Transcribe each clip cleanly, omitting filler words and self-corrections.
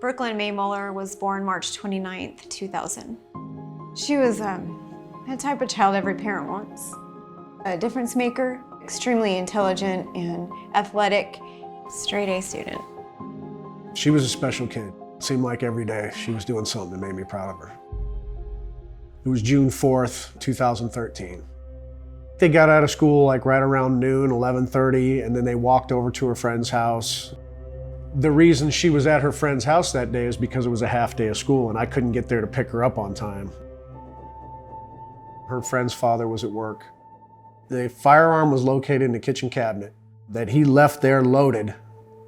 Brooklynn May Muller was born March 29th, 2000. She was the type of child every parent wants. A difference maker, extremely intelligent and athletic, straight A student. She was a special kid. It seemed like every day she was doing something that made me proud of her. It was June 4th, 2013. They got out of school like right around noon, 11:30, and then they walked over to her friend's house. The reason she was at her friend's house that day is because it was a half day of school and I couldn't get there to pick her up on time. Her friend's father was at work. The firearm was located in the kitchen cabinet that he left there loaded,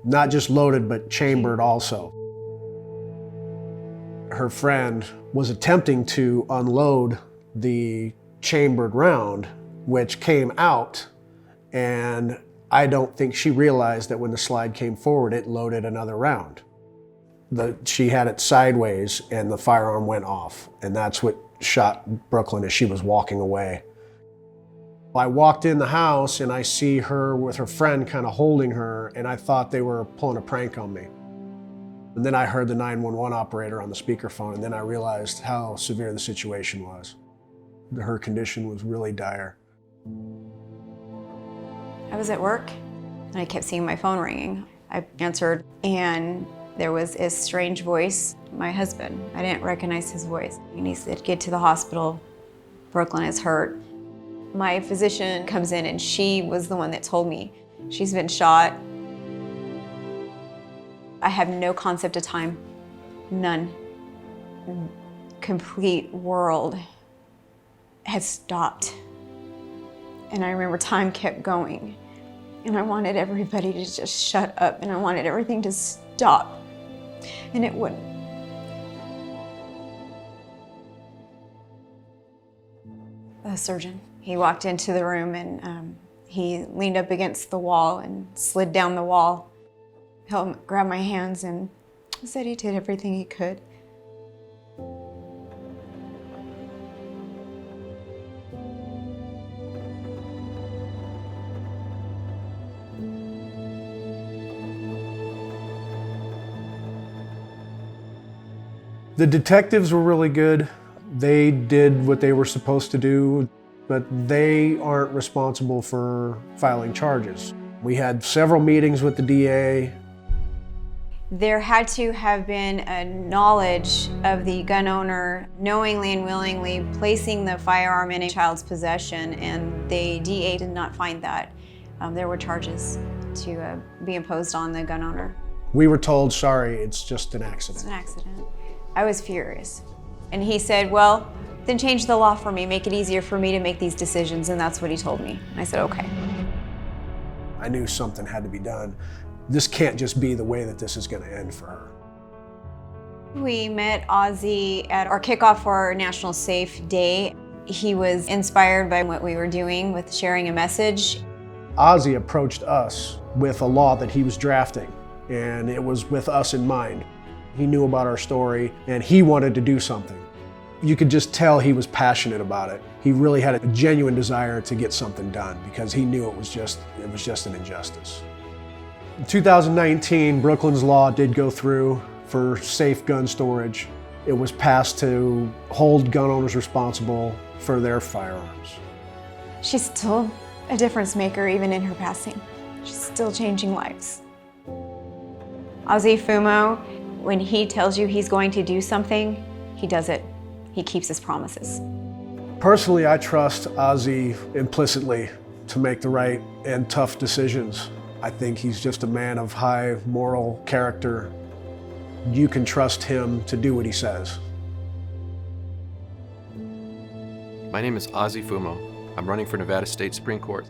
not just loaded, but chambered also. Her friend was attempting to unload the chambered round, which came out, and I don't think she realized that when the slide came forward, it loaded another round. She had it sideways and the firearm went off, and that's what shot Brooklyn as she was walking away. I walked in the house and I see her with her friend kind of holding her, and I thought they were pulling a prank on me. And then I heard the 911 operator on the speakerphone, and then I realized how severe the situation was. Her condition was really dire. I was at work and I kept seeing my phone ringing. I answered and there was a strange voice, my husband. I didn't recognize his voice. And he said, "Get to the hospital, Brooklyn is hurt." My physician comes in and she was the one that told me she's been shot. I have no concept of time, none. The complete world had stopped. And I remember time kept going. And I wanted everybody to just shut up, and I wanted everything to stop. And it wouldn't. The surgeon, he walked into the room and he leaned up against the wall and slid down the wall. He grabbed my hands and said he did everything he could. The detectives were really good. They did what they were supposed to do, but they aren't responsible for filing charges. We had several meetings with the DA. There had to have been a knowledge of the gun owner knowingly and willingly placing the firearm in a child's possession, and the DA did not find that. There were charges to be imposed on the gun owner. We were told, sorry, it's just an accident. It's an accident. I was furious. And he said, well, then change the law for me, make it easier for me to make these decisions, and that's what he told me. And I said, okay. I knew something had to be done. This can't just be the way that this is gonna end for her. We met Ozzy at our kickoff for our National Safe Day. He was inspired by what we were doing with sharing a message. Ozzy approached us with a law that he was drafting, and it was with us in mind. He knew about our story and he wanted to do something. You could just tell he was passionate about it. He really had a genuine desire to get something done because he knew it was just an injustice. In 2019, Brooklyn's law did go through for safe gun storage. It was passed to hold gun owners responsible for their firearms. She's still a difference maker even in her passing. She's still changing lives. Ozzy Fumo, when he tells you he's going to do something, he does it. He keeps his promises. Personally, I trust Ozzy implicitly to make the right and tough decisions. I think he's just a man of high moral character. You can trust him to do what he says. My name is Ozzy Fumo. I'm running for Nevada State Supreme Court.